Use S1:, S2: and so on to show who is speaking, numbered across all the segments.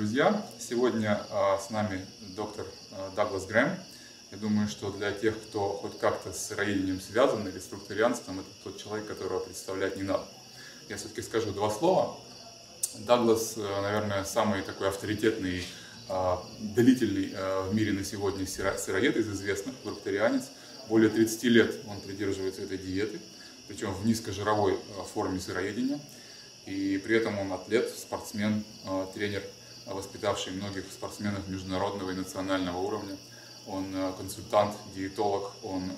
S1: друзья! Сегодня с нами доктор Дуглас Грэмм. Я думаю, что для тех, кто хоть как-то с сыроедением связан или с фрукторианством, это тот человек, которого представлять не надо. Я все-таки скажу два слова. Дуглас, наверное, самый такой авторитетный, длительный в мире на сегодня сыроед из известных, фрукторианец. Более 30 лет он придерживается этой диеты, причем в низкожировой форме сыроедения. И при этом он атлет, спортсмен, тренер, воспитавший многих спортсменов международного и национального уровня. Он консультант, диетолог, он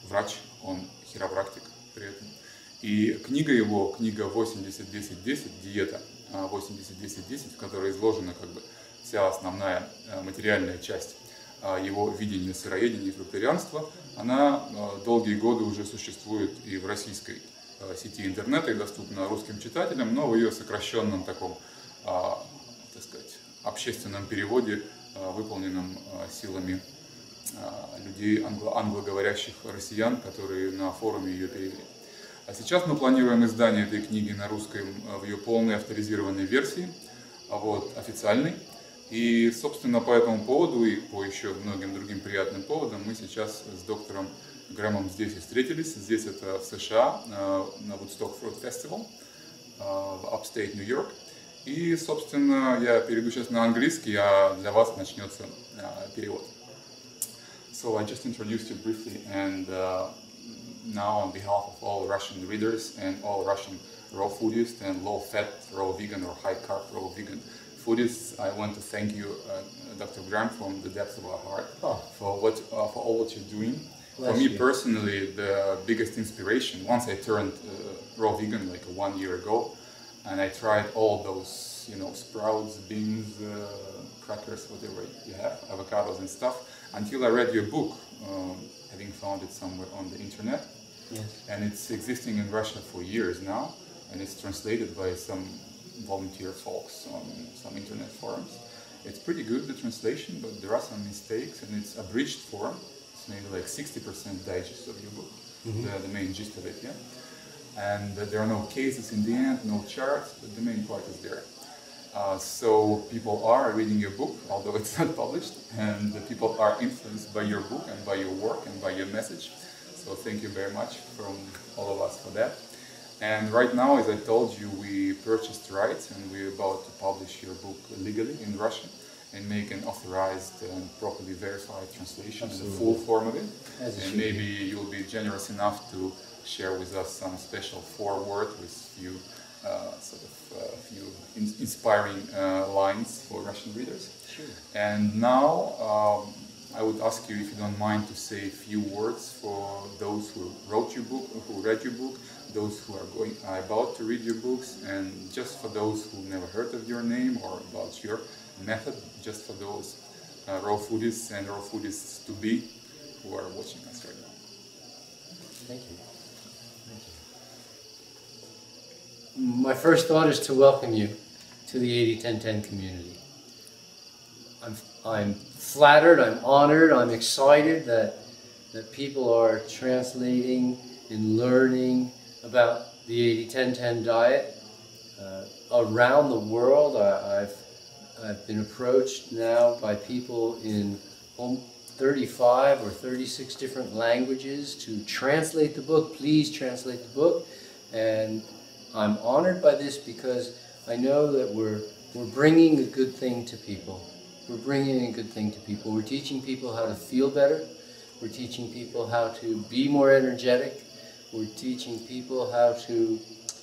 S1: врач, он хиропрактик при этом. И книга его, книга 80-10-10, диета 80-10-10, в которой изложена как бы вся основная материальная часть его видения сыроедения и фрукторианства, она долгие годы уже существует и в российской сети интернета и доступна русским читателям, но в ее сокращенном таком, так сказать, общественном переводе, выполненном силами людей, англоговорящих россиян, которые на форуме ее перевели. А сейчас мы планируем издание этой книги на русском в ее полной авторизированной версии, официальной. И, собственно, по этому поводу и по еще многим другим приятным поводам мы сейчас с доктором Грэммом здесь и встретились. Здесь это в США, на Foodstock Fruit Festival, в Upstate New York. И, собственно, я перейду сейчас на английский, а для вас начнется перевод. So I just introduced you briefly, and now on behalf of all Russian readers and all Russian raw foodists and low-fat raw vegan or high-carb raw vegan foodists, I want to thank you, Dr. Grämm, from the depths of our heart for all what you're doing. For me personally, the biggest inspiration, once I turned raw vegan like 1 year ago, and I tried all those, sprouts, beans, crackers, whatever you have, avocados and stuff, until I read your book, having found it somewhere on the internet.
S2: Yes.
S1: And it's existing in Russia for years now, and it's translated by some volunteer folks on some internet forums. It's pretty good, the translation, but there are some mistakes, and it's abridged form. It's maybe like 60% digest of your book, the main gist of it, yeah. And there are no cases in the end, no charts, but the main part is there. So people are reading your book, although it's not published, and the people are influenced by your book and by your work and by your message. So thank you very much from all of us for that. And right now, as I told you, we purchased rights and we're about to publish your book legally in Russian and make an authorized and properly verified translation in the full form of it. And maybe you'll be generous enough to share with us some special foreword with few inspiring lines for Russian readers.
S2: Sure.
S1: And now I would ask you, if you don't mind, to say a few words for those who wrote your book, who read your book, those who are about to read your books, and just for those who never heard of your name or about your method, just for those raw foodists and raw foodists to be who are watching us right now.
S2: Thank you. My first thought is to welcome you to the 80-10-10 community. I'm flattered, I'm honored, I'm excited that people are translating and learning about the 80-10-10 diet around the world. I've been approached now by people in 35 or 36 different languages to translate the book. Please translate the book. And I'm honored by this because I know that we're bringing a good thing to people. We're bringing a good thing to people. We're teaching people how to feel better. We're teaching people how to be more energetic. We're teaching people how to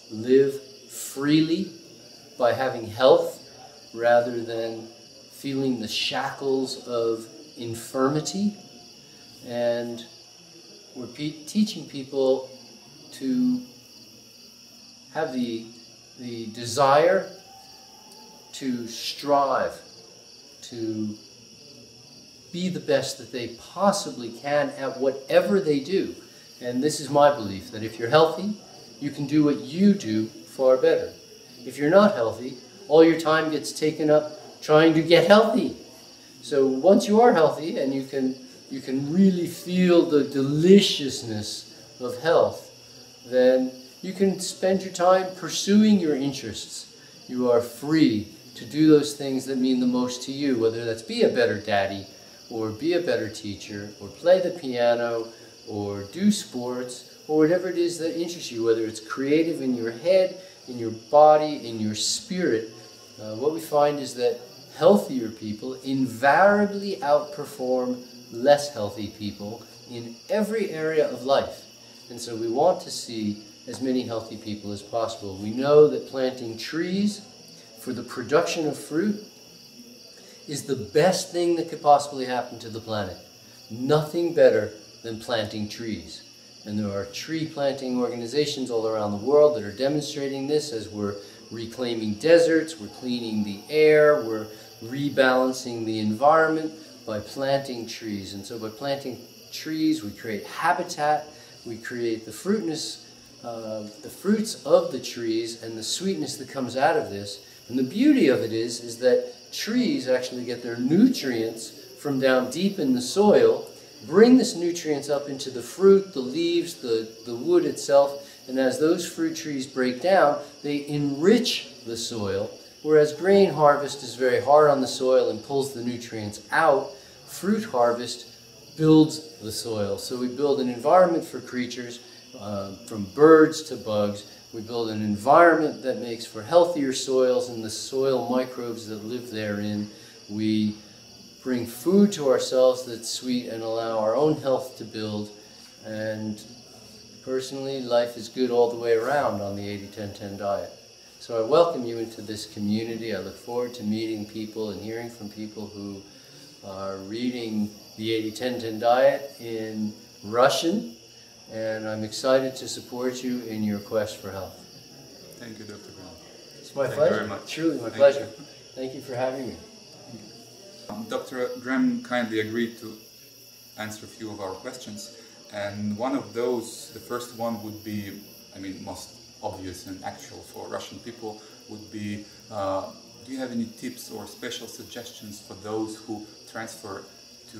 S2: live freely by having health rather than feeling the shackles of infirmity. And we're teaching people to have the desire to strive, to be the best that they possibly can at whatever they do. And this is my belief, that if you're healthy, you can do what you do far better. If you're not healthy, all your time gets taken up trying to get healthy. So once you are healthy and you can really feel the deliciousness of health, then you can spend your time pursuing your interests. You are free to do those things that mean the most to you, whether that's be a better daddy, or be a better teacher, or play the piano, or do sports, or whatever it is that interests you, whether it's creative in your head, in your body, in your spirit. What we find is that healthier people invariably outperform less healthy people in every area of life. And so we want to see as many healthy people as possible. We know that planting trees for the production of fruit is the best thing that could possibly happen to the planet. Nothing better than planting trees. And there are tree planting organizations all around the world that are demonstrating this as we're reclaiming deserts, we're cleaning the air, we're rebalancing the environment by planting trees. And so by planting trees, we create habitat, we create the fruits of the trees and the sweetness that comes out of this. And the beauty of it is that trees actually get their nutrients from down deep in the soil, bring this nutrients up into the fruit, the leaves, the wood itself, and as those fruit trees break down, they enrich the soil. Whereas grain harvest is very hard on the soil and pulls the nutrients out, fruit harvest builds the soil. So we build an environment for creatures, from birds to bugs. We build an environment that makes for healthier soils and the soil microbes that live therein. We bring food to ourselves that's sweet and allow our own health to build. And personally, life is good all the way around on the 80-10-10 diet. So I welcome you into this community. I look forward to meeting people and hearing from people who are reading the 80-10-10 diet in Russian. And I'm excited to support you in your quest for health.
S1: Thank you, Dr. Gрэм.
S2: It's my pleasure.
S1: Thank you very much.
S2: Truly my pleasure. Thank you for having me.
S1: Dr. Gрэм kindly agreed to answer a few of our questions, and one of those, the first one would be, I mean, most obvious and actual for Russian people, would be, do you have any tips or special suggestions for those who transfer to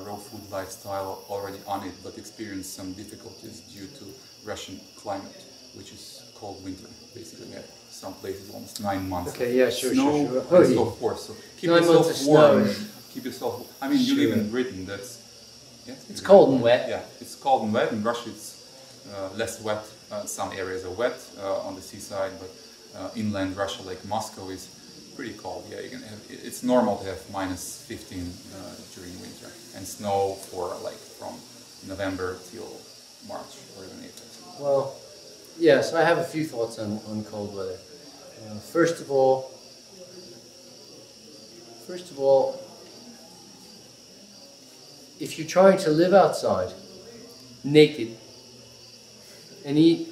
S1: raw food lifestyle already on it, but experience some difficulties due to Russian climate, which is cold winter, basically? We have some places almost 9 months.
S2: Okay, yeah, sure,
S1: snow
S2: sure.
S1: and so forth. So keep
S2: 9 months
S1: yourself
S2: of
S1: warm.
S2: snow.
S1: Keep yourself. I mean, you live in Britain. That's
S2: It's cold and wet.
S1: Yeah, it's cold and wet. In Russia, it's less wet. Some areas are wet on the seaside, but inland Russia, like Moscow, is pretty cold. Yeah, you can have. It's normal to have minus 15 during winter and snow for like from November till March or even April.
S2: Well, yes, I have a few thoughts on cold weather. First of all, if you're trying to live outside naked and eat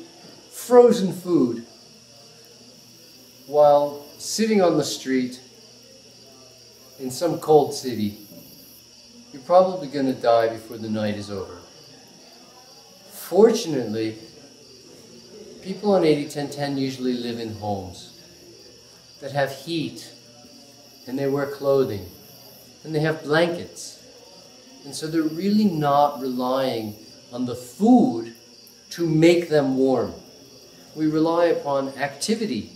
S2: frozen food while sitting on the street in some cold city, you're probably going to die before the night is over. Fortunately, people on 80-10-10 usually live in homes that have heat, and they wear clothing, and they have blankets. And so they're really not relying on the food to make them warm. We rely upon activity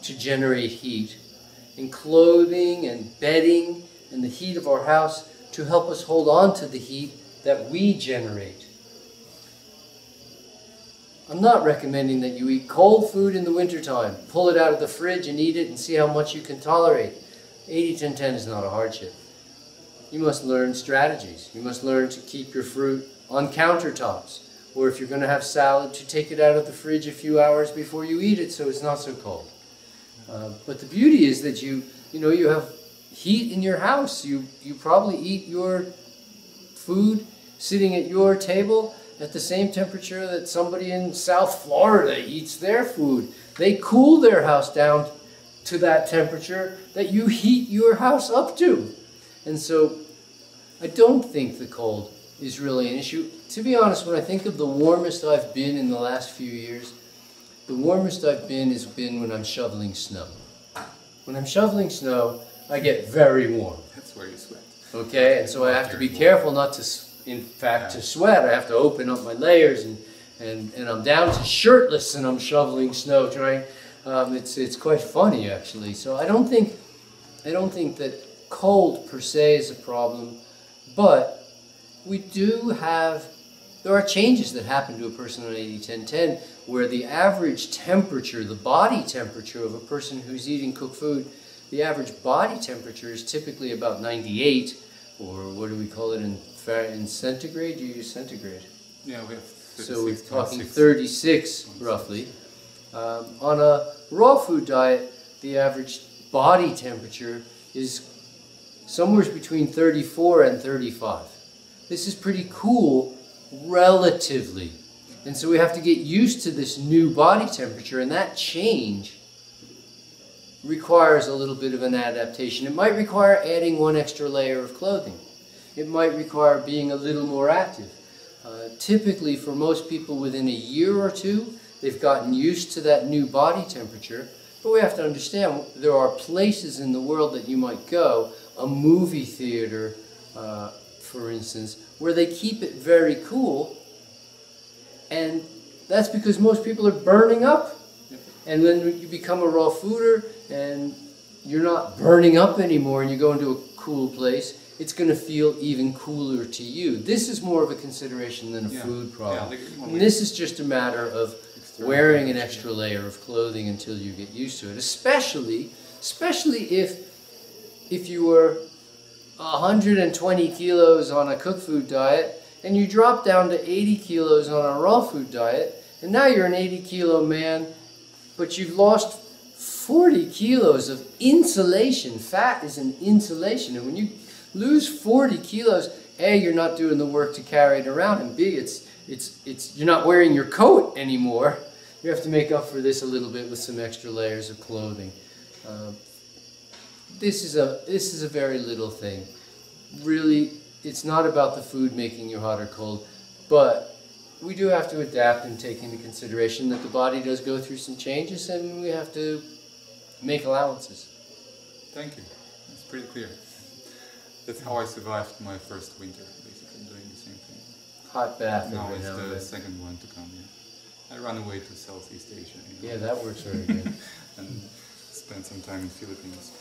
S2: to generate heat, and clothing and bedding and the heat of our house to help us hold on to the heat that we generate. I'm not recommending that you eat cold food in the wintertime. Pull it out of the fridge and eat it and see how much you can tolerate. 80-10-10 is not a hardship. You must learn strategies. You must learn to keep your fruit on countertops. Or if you're going to have salad, to take it out of the fridge a few hours before you eat it so it's not so cold. But the beauty is that you have heat in your house. You probably eat your food sitting at your table at the same temperature that somebody in South Florida eats their food. They cool their house down to that temperature that you heat your house up to. And so I don't think the cold is really an issue. To be honest, when I think of the warmest I've been in the last few years, the warmest I've been has been when I'm shoveling snow. When I'm shoveling snow, I get very warm.
S1: That's where you sweat.
S2: Okay, and so I have to be careful not to, in fact, to sweat. I have to open up my layers, and I'm down to shirtless and I'm shoveling snow, trying. It's quite funny actually. So I don't think that cold per se is a problem, but we do have, there are changes that happen to a person on 80-10-10 where the average temperature, the body temperature of a person who's eating cooked food, the average body temperature is typically about 98, or what do we call it in centigrade? You use centigrade.
S1: Yeah, we have 36.
S2: So we're talking 36 roughly. On a raw food diet, the average body temperature is somewhere between 34 and 35. This is pretty cool relatively. And so we have to get used to this new body temperature, and that change requires a little bit of an adaptation. It might require adding one extra layer of clothing. It might require being a little more active. Typically, for most people within a year or two, they've gotten used to that new body temperature. But we have to understand, there are places in the world that you might go, a movie theater, for instance, where they keep it very cool, and that's because most people are burning up. And when you become a raw fooder and you're not burning up anymore and you go into a cool place, it's going to feel even cooler to you. This is more of a consideration than a food problem. And this is just a matter of wearing an extra layer of clothing until you get used to it. Especially if you were 120 kilos on a cooked food diet and you drop down to 80 kilos on a raw food diet, and now you're an 80-kilo man, but you've lost 40 kilos of insulation. Fat is an insulation, and when you lose 40 kilos, A, you're not doing the work to carry it around, and B, you're not wearing your coat anymore. You have to make up for this a little bit with some extra layers of clothing. This is a very little thing. Really, it's not about the food making you hot or cold, but we do have to adapt and take into consideration that the body does go through some changes, and we have to make allowances.
S1: Thank you. It's pretty clear. That's how I survived my first winter, basically doing the same thing.
S2: Hot bath.
S1: Now it's the second one to come. Yeah. I ran away to Southeast Asia. You know,
S2: yeah, that works very good.
S1: And spent some time in Philippines.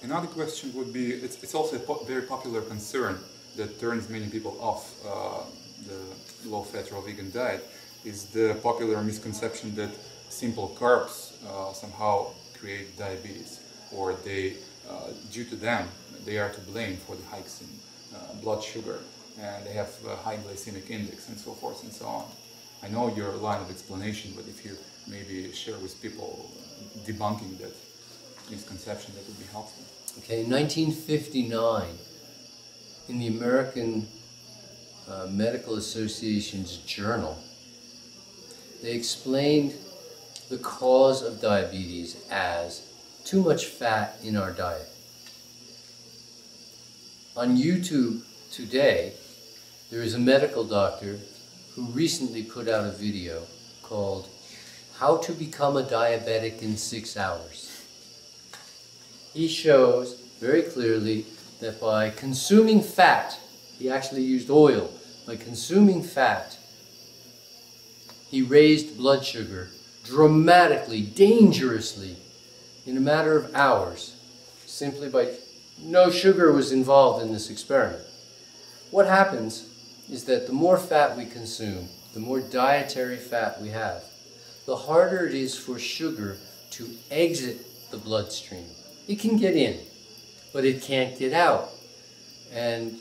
S1: Another question would be, it's also a very popular concern that turns many people off the low-fat raw vegan diet, is the popular misconception that simple carbs somehow create diabetes, or they, due to them, they are to blame for the hikes in blood sugar, and they have a high glycemic index and so forth and so on. I know your line of explanation, but if you maybe share with people debunking that misconception, that would be helpful.
S2: Okay, in 1959, in the American Medical Association's journal, they explained the cause of diabetes as too much fat in our diet. On YouTube today, there is a medical doctor who recently put out a video called How to Become a Diabetic in 6 Hours. He shows very clearly that by consuming fat, he actually used oil, by consuming fat, he raised blood sugar dramatically, dangerously, in a matter of hours, simply by no sugar was involved in this experiment. What happens is that the more fat we consume, the more dietary fat we have, the harder it is for sugar to exit the bloodstream. It can get in, but it can't get out. And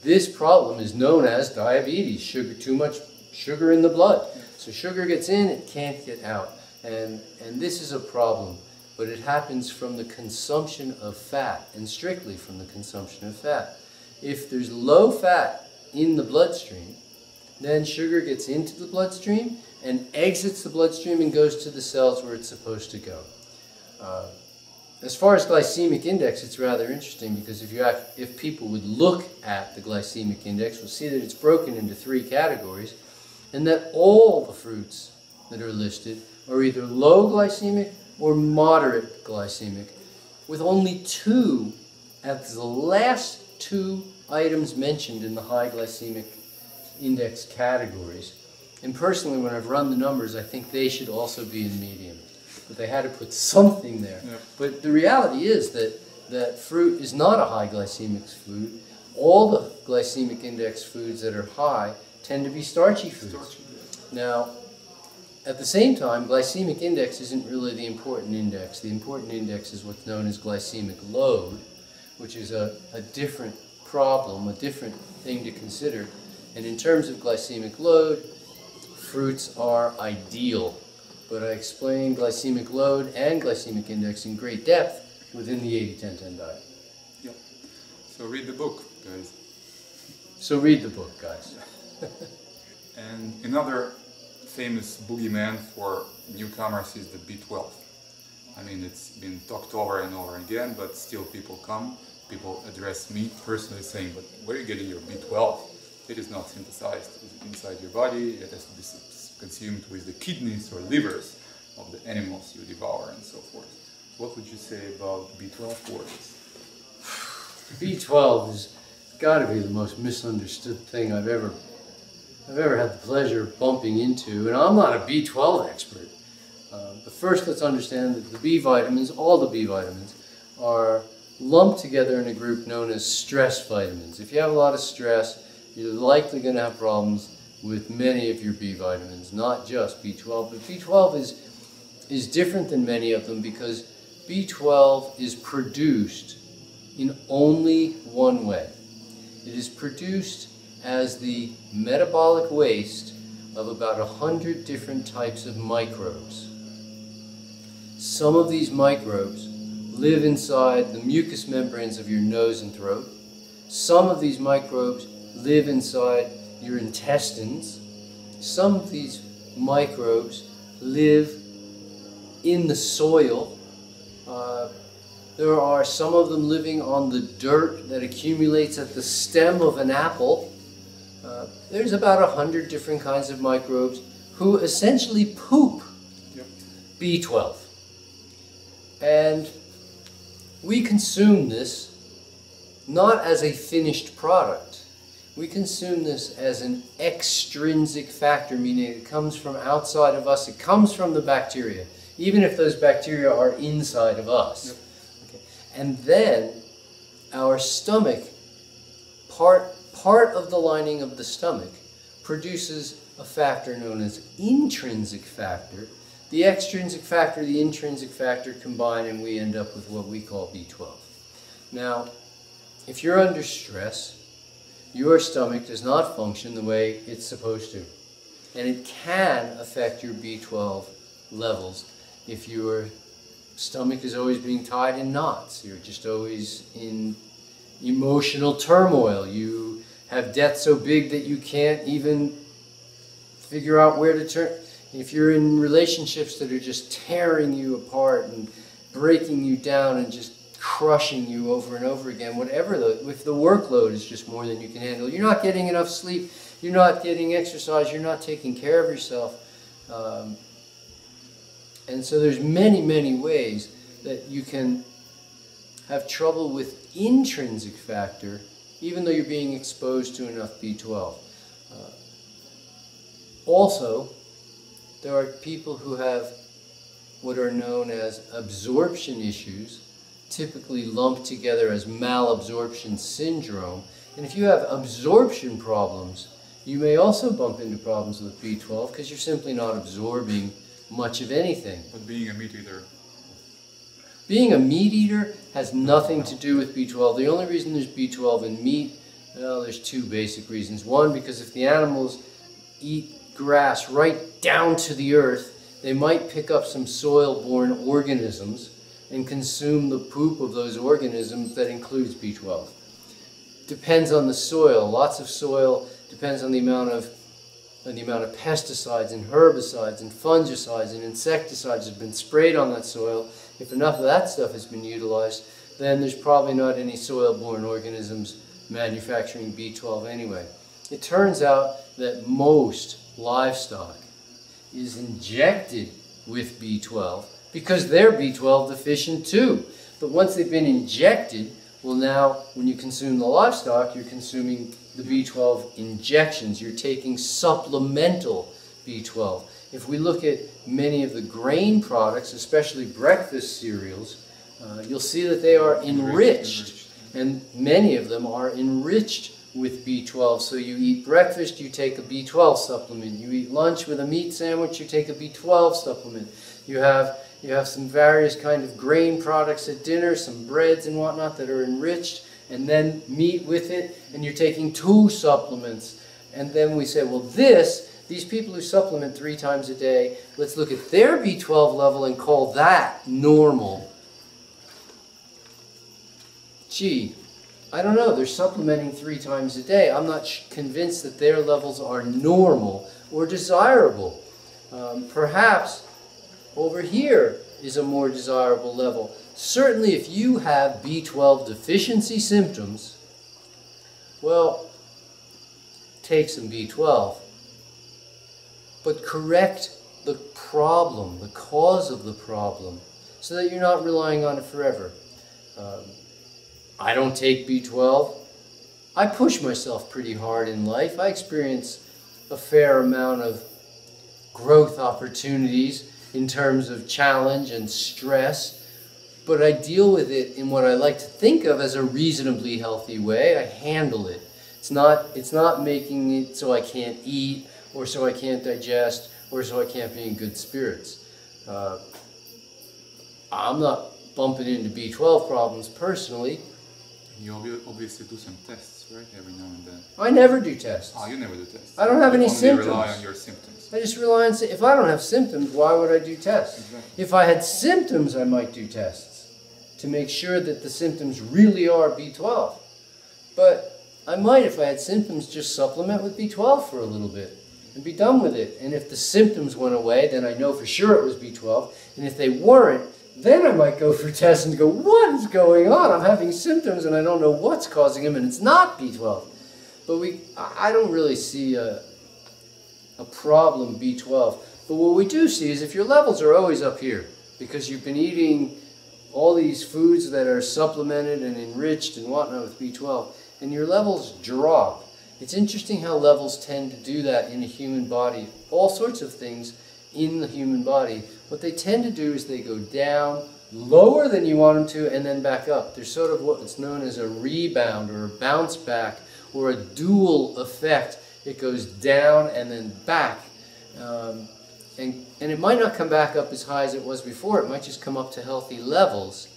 S2: this problem is known as diabetes, too much sugar in the blood. So sugar gets in, it can't get out. And this is a problem, but it happens from the consumption of fat, and strictly from the consumption of fat. If there's low fat in the bloodstream, then sugar gets into the bloodstream and exits the bloodstream and goes to the cells where it's supposed to go. As far as glycemic index, it's rather interesting, because if people would look at the glycemic index, we'll see that it's broken into 3 categories, and that all the fruits that are listed are either low glycemic or moderate glycemic, with only 2 as the last 2 items mentioned in the high glycemic index categories And personally, when I've run the numbers, I think they should also be in medium. But they had to put something there.
S1: Yep.
S2: But the reality is that fruit is not a high glycemic food. All the glycemic index foods that are high tend to be starchy foods. Now, at the same time, glycemic index isn't really the important index. The important index is what's known as glycemic load, which is a different problem, a different thing to consider. And in terms of glycemic load, fruits are ideal. But I explain glycemic load and glycemic index in great depth within the 80-10-10 diet.
S1: Yep. So read the book, guys.
S2: So read the book, guys.
S1: And another famous boogeyman for newcomers is the B12. I mean, it's been talked over and over again, but still people address me personally saying, but where are you getting your B12? It is not synthesized inside your body, it has to be consumed with the kidneys or livers of the animals you devour and so forth. What would you say about B12 for this?
S2: B12 has got to be the most misunderstood thing I've ever had the pleasure of bumping into, and I'm not a B12 expert. But first, let's understand that the B vitamins, all the B vitamins, are lumped together in a group known as stress vitamins. If you have a lot of stress, you're likely going to have problems with many of your B vitamins, not just B12. But B12 is different than many of them because B12 is produced in only one way. It is produced as the metabolic waste of about 100 different types of microbes. Some of these microbes live inside the mucous membranes of your nose and throat. Some of these microbes live inside your intestines. Some of these microbes live in the soil. There are some of them living on the dirt that accumulates at the stem of an apple. There's about 100 different kinds of microbes who essentially poop B12. And we consume this not as a finished product. We consume this as an extrinsic factor, meaning it comes from outside of us. It comes from the bacteria, even if those bacteria are inside of us. Yep. Okay. And then our stomach, part of the lining of the stomach, produces a factor known as intrinsic factor. The extrinsic factor, the intrinsic factor combine, and we end up with what we call B12. Now, if you're under stress, your stomach does not function the way it's supposed to. And it can affect your B12 levels if your stomach is always being tied in knots. You're just always in emotional turmoil. You have debt so big that you can't even figure out where to turn. If you're in relationships that are just tearing you apart and breaking you down and just crushing you over and over again, if the workload is just more than you can handle, you're not getting enough sleep, you're not getting exercise, you're not taking care of yourself. And so there's many, many ways that you can have trouble with intrinsic factor, even though you're being exposed to enough B12. Also, there are people who have what are known as absorption issues, typically lumped together as malabsorption syndrome. And if you have absorption problems, you may also bump into problems with B12 because you're simply not absorbing much of anything.
S1: But being a meat eater?
S2: Being a meat eater has nothing to do with B12. The only reason there's B12 in meat, well, there's two basic reasons. One, because if the animals eat grass right down to the earth, they might pick up some soil-borne organisms and consume the poop of those organisms that includes B12. Depends on the soil. Lots of soil depends on the amount of pesticides and herbicides and fungicides and insecticides that have been sprayed on that soil. If enough of that stuff has been utilized, then there's probably not any soil-borne organisms manufacturing B12 anyway. It turns out that most livestock is injected with B12 because they're B12 deficient too. But once they've been injected, well, now when you consume the livestock, you're consuming the B12 injections. You're taking supplemental B12. If we look at many of the grain products, especially breakfast cereals, you'll see that they are enriched, and many of them are enriched with B12. So you eat breakfast, you take a B12 supplement. You eat lunch with a meat sandwich, you take a B12 supplement. You have some various kind of grain products at dinner, some breads and whatnot that are enriched, and then meat with it, and you're taking 2 supplements. And then we say, well, these people who supplement 3 times a day, let's look at their B12 level and call that normal. Gee, I don't know, they're supplementing 3 times a day. I'm not convinced that their levels are normal or desirable. Perhaps over here is a more desirable level. Certainly if you have B12 deficiency symptoms, well, take some B12. But correct the problem, the cause of the problem, so that you're not relying on it forever. I don't take B12. I push myself pretty hard in life. I experience a fair amount of growth opportunities in terms of challenge and stress, but I deal with it in what I like to think of as a reasonably healthy way. I handle it. It's not making it so I can't eat, or so I can't digest, or so I can't be in good spirits. I'm not bumping into B12 problems personally.
S1: You obviously do some tests, right, every now and then?
S2: I never do tests.
S1: Oh, you never do tests.
S2: I don't have any symptoms.
S1: You rely on your symptoms.
S2: I just rely on, if I don't have symptoms, why would I do tests?
S1: Exactly.
S2: If I had symptoms, I might do tests to make sure that the symptoms really are B12. But I might, if I had symptoms, just supplement with B12 for a little bit and be done with it. And if the symptoms went away, then I know for sure it was B12. And if they weren't, then I might go for tests and go, what is going on? I'm having symptoms and I don't know what's causing them, and it's not B12. But I don't really see a problem B12. But what we do see is if your levels are always up here, because you've been eating all these foods that are supplemented and enriched and whatnot with B12, and your levels drop. It's interesting how levels tend to do that in a human body. All sorts of things in the human body. What they tend to do is they go down lower than you want them to and then back up. There's sort of what's known as a rebound or a bounce back or a dual effect. It goes down and then back. And it might not come back up as high as it was before. It might just come up to healthy levels.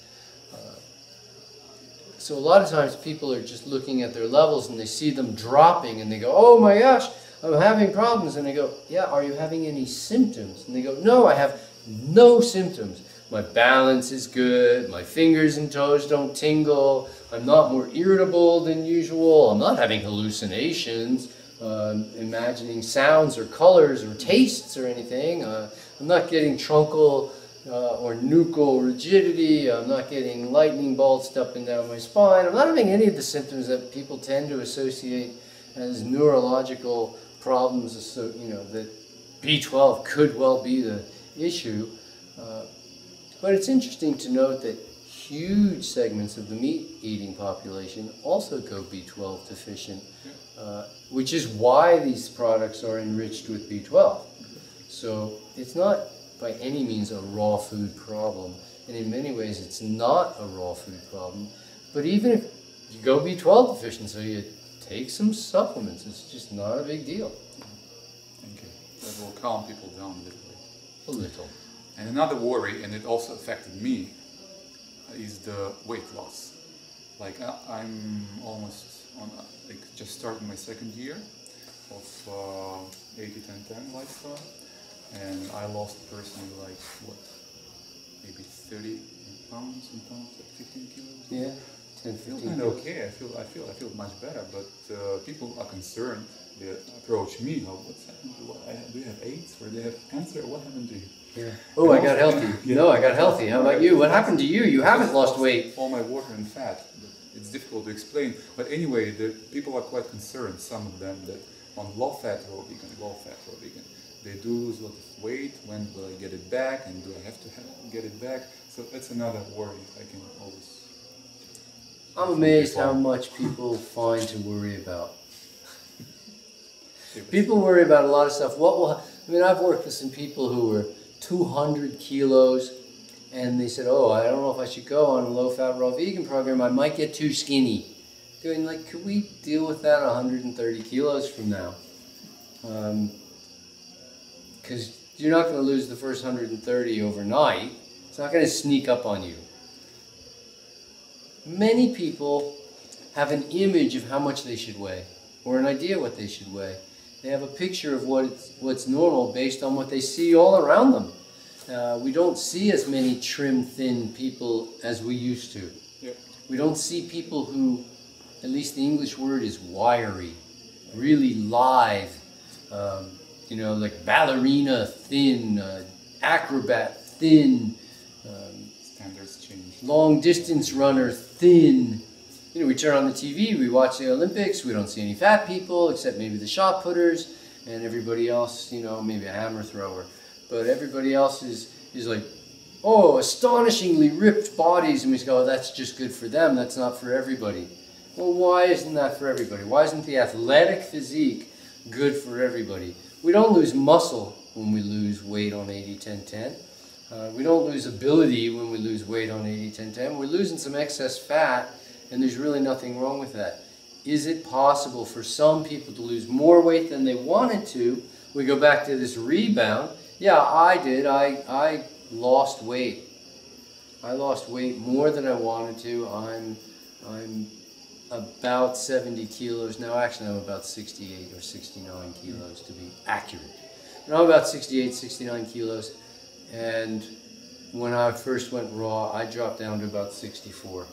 S2: So a lot of times people are just looking at their levels and they see them dropping and they go, oh my gosh, I'm having problems. And they go, yeah, are you having any symptoms? And they go, no, I have no symptoms. My balance is good, my fingers and toes don't tingle, I'm not more irritable than usual, I'm not having hallucinations, imagining sounds or colors or tastes or anything, I'm not getting truncal or nuchal rigidity, I'm not getting lightning bolts up and down my spine, I'm not having any of the symptoms that people tend to associate as neurological problems, so, you know, that B12 could well be the issue. But it's interesting to note that huge segments of the meat-eating population also go B12 deficient, which is why these products are enriched with B12. So it's not by any means a raw food problem, and in many ways it's not a raw food problem. But even if you go B12 deficient, so you take some supplements, it's just not a big deal.
S1: Thank you. That will calm people down a little bit.
S2: A little.
S1: And another worry, and it also affected me, is the weight loss. Like I'm almost on, like just starting my 2nd year of 80-10-10 lifestyle, and I lost personally like what, maybe 30 pounds, like 15 kilos.
S2: Yeah, 10, 15.
S1: I feel kind of okay. I feel much better, but people are concerned. They approach me. Oh, what's happened to what? Do you have AIDS or do you have cancer? What happened to you?
S2: Yeah. Oh, I got healthy. Yeah. No, I got healthy. How about you? What happened to you? You haven't lost weight.
S1: All my water and fat. It's difficult to explain. But anyway, the people are quite concerned, some of them, that on low-fat raw vegan, they do lose a lot of weight. When will I get it back? And do I have to get it back? So that's another worry I can always...
S2: I'm amazed how much people find to worry about. People worry about a lot of stuff. I mean, I've worked with some people who were 200 kilos, and they said, oh, I don't know if I should go on a low-fat raw vegan program. I might get too skinny. Going like, could we deal with that 130 kilos from now? Because you're not going to lose the first 130 overnight. It's not going to sneak up on you. Many people have an image of how much they should weigh, or an idea what they should weigh. They have a picture of what's normal based on what they see all around them. We don't see as many trim, thin people as we used to.
S1: Yep.
S2: We don't see people who, at least the English word is wiry, really lithe, you know, like ballerina thin, acrobat thin,
S1: standards change.
S2: long distance runner thin. You know, we turn on the TV, we watch the Olympics, we don't see any fat people except maybe the shot putters and everybody else, you know, maybe a hammer thrower. But everybody else is like, oh, astonishingly ripped bodies, and we go, oh, that's just good for them, that's not for everybody. Well, why isn't that for everybody? Why isn't the athletic physique good for everybody? We don't lose muscle when we lose weight on 80-10-10. We don't lose ability when we lose weight on 80-10-10. We're losing some excess fat, and there's really nothing wrong with that. Is it possible for some people to lose more weight than they wanted to? We go back to this rebound. Yeah, I did. I lost weight. I lost weight more than I wanted to. I'm about 70 kilos now. Actually, I'm about 68 or 69 kilos to be accurate. And I'm about 68, 69 kilos. And when I first went raw, I dropped down to about 64.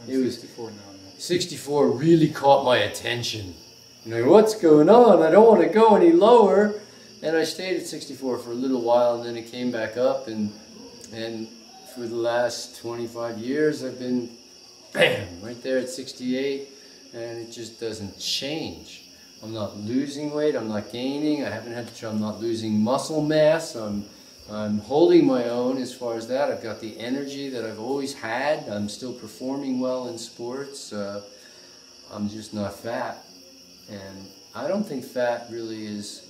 S1: It was 64 now.
S2: 64 really caught my attention. You know, what's going on? I don't want to go any lower. And I stayed at 64 for a little while, and then it came back up. And for the last 25 years, I've been, bam, right there at 68. And it just doesn't change. I'm not losing weight. I'm not gaining. I haven't had to try. I'm not losing muscle mass. I'm holding my own as far as that. I've got the energy that I've always had. I'm still performing well in sports. I'm just not fat. And I don't think fat really is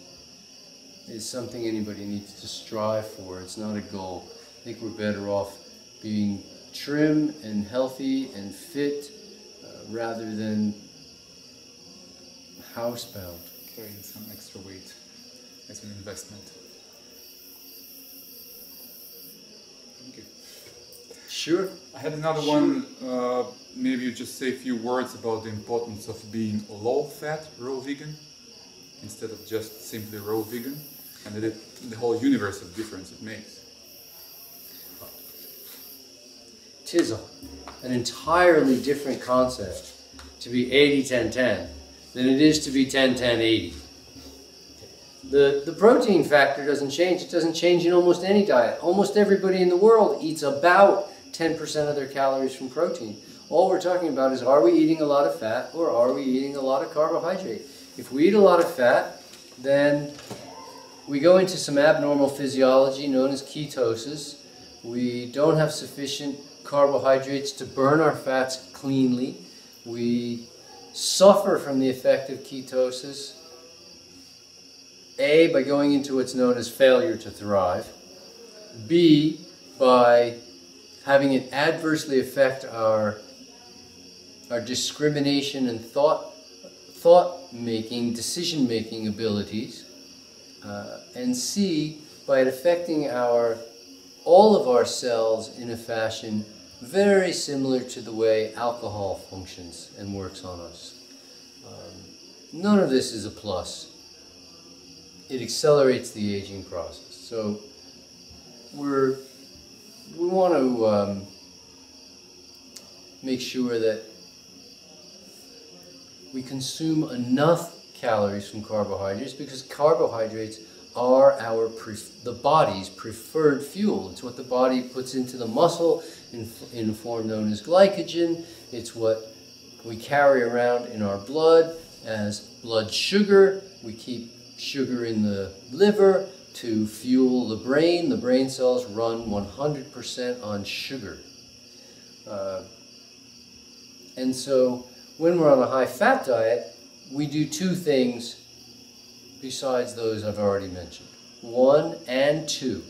S2: something anybody needs to strive for. It's not a goal. I think we're better off being trim and healthy and fit rather than housebound.
S1: Carrying some extra weight as an investment. Thank you.
S2: Sure.
S1: I had another one. Maybe you just say a few words about the importance of being low-fat raw vegan instead of just simply raw vegan, and the whole universe of difference it makes.
S2: It is an entirely different concept to be 80-10-10 than it is to be 10-10-80. The protein factor doesn't change. It doesn't change in almost any diet. Almost everybody in the world eats about 10% of their calories from protein. All we're talking about is, are we eating a lot of fat or are we eating a lot of carbohydrate? If we eat a lot of fat, then we go into some abnormal physiology known as ketosis. We don't have sufficient carbohydrates to burn our fats cleanly. We suffer from the effect of ketosis, A, by going into what's known as failure to thrive, B, by having it adversely affect our discrimination and thought-making, decision-making abilities, and C, by it affecting all of our cells in a fashion very similar to the way alcohol functions and works on us. None of this is a plus. It accelerates the aging process. So we want to make sure that we consume enough calories from carbohydrates, because carbohydrates are the body's preferred fuel. It's what the body puts into the muscle in a form known as glycogen. It's what we carry around in our blood as blood sugar. We keep sugar in the liver to fuel the brain. The brain cells run 100% on sugar. And so when we're on a high-fat diet, we do two things besides those I've already mentioned. 1 and 2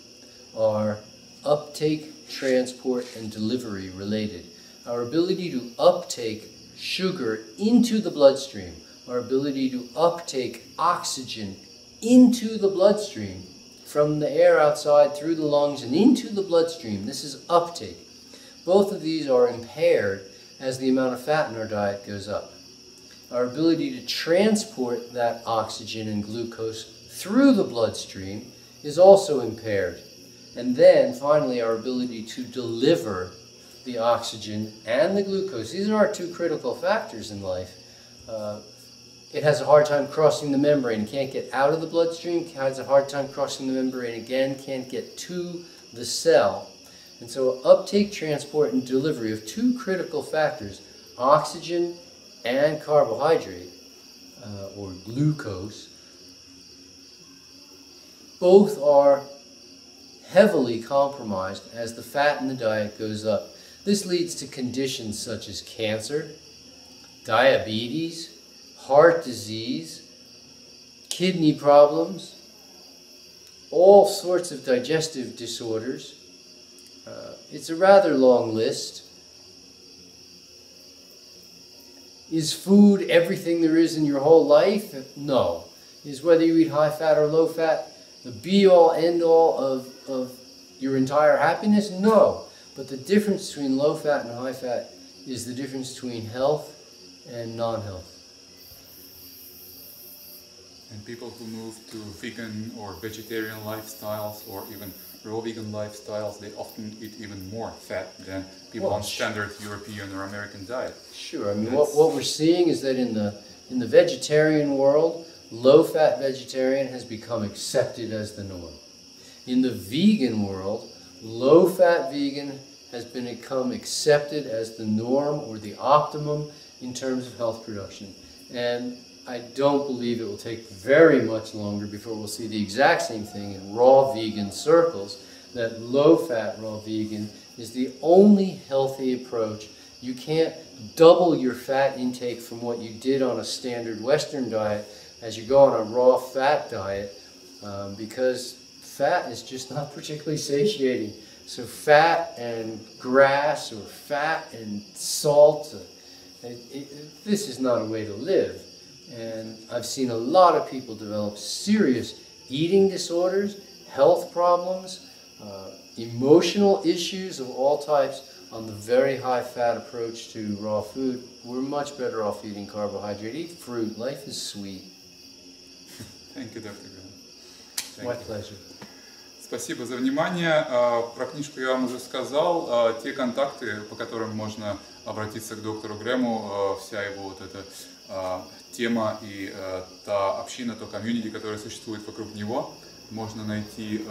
S2: are uptake, transport, and delivery related. Our ability to uptake sugar into the bloodstream, our ability to uptake oxygen into the bloodstream from the air outside through the lungs and into the bloodstream, this is uptake. Both of these are impaired as the amount of fat in our diet goes up. Our ability to transport that oxygen and glucose through the bloodstream is also impaired. And then finally our ability to deliver the oxygen and the glucose. These are our two critical factors in life. It has a hard time crossing the membrane, can't get out of the bloodstream, has a hard time crossing the membrane again, can't get to the cell. And so uptake, transport, and delivery of two critical factors, oxygen and carbohydrate, or glucose, both are heavily compromised as the fat in the diet goes up. This leads to conditions such as cancer, diabetes, heart disease, kidney problems, all sorts of digestive disorders. It's a rather long list. Is food everything there is in your whole life? No. Is whether you eat high fat or low fat the be-all, end-all of your entire happiness? No. But the difference between low fat and high fat is the difference between health and non-health.
S1: And people who move to vegan or vegetarian lifestyles or even raw vegan lifestyles, they often eat even more fat than people on standard European or American diet.
S2: Sure. I mean, what we're seeing is that in the vegetarian world, low-fat vegetarian has become accepted as the norm. In the vegan world, low-fat vegan has become accepted as the norm or the optimum in terms of health production. And I don't believe it will take very much longer before we'll see the exact same thing in raw vegan circles, that low-fat raw vegan is the only healthy approach. You can't double your fat intake from what you did on a standard Western diet as you go on a raw fat diet, because fat is just not particularly satiating. So fat and grass or fat and salt, this is not a way to live. And I've seen a lot of people develop serious eating disorders, health problems, emotional issues of all types on the very high fat approach to raw food. We're much better off eating carbohydrate. Eat fruit. Life is sweet.
S1: Thank you, Dr. Gрэм.
S2: My pleasure.
S1: Спасибо за внимание. Про книжку я вам уже сказал. Те контакты, по которым можно обратиться к доктору Грэмму, вся его вот эта тема и та община, то комьюнити, которая существует вокруг него, можно найти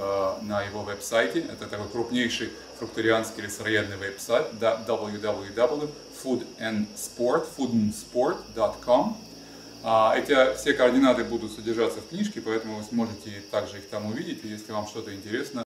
S1: на его веб-сайте. Это такой крупнейший фрукторианский или сыроедный веб-сайт www.foodandsport.com. Эти все координаты будут содержаться в книжке, поэтому вы сможете также их там увидеть. И если вам что-то интересно,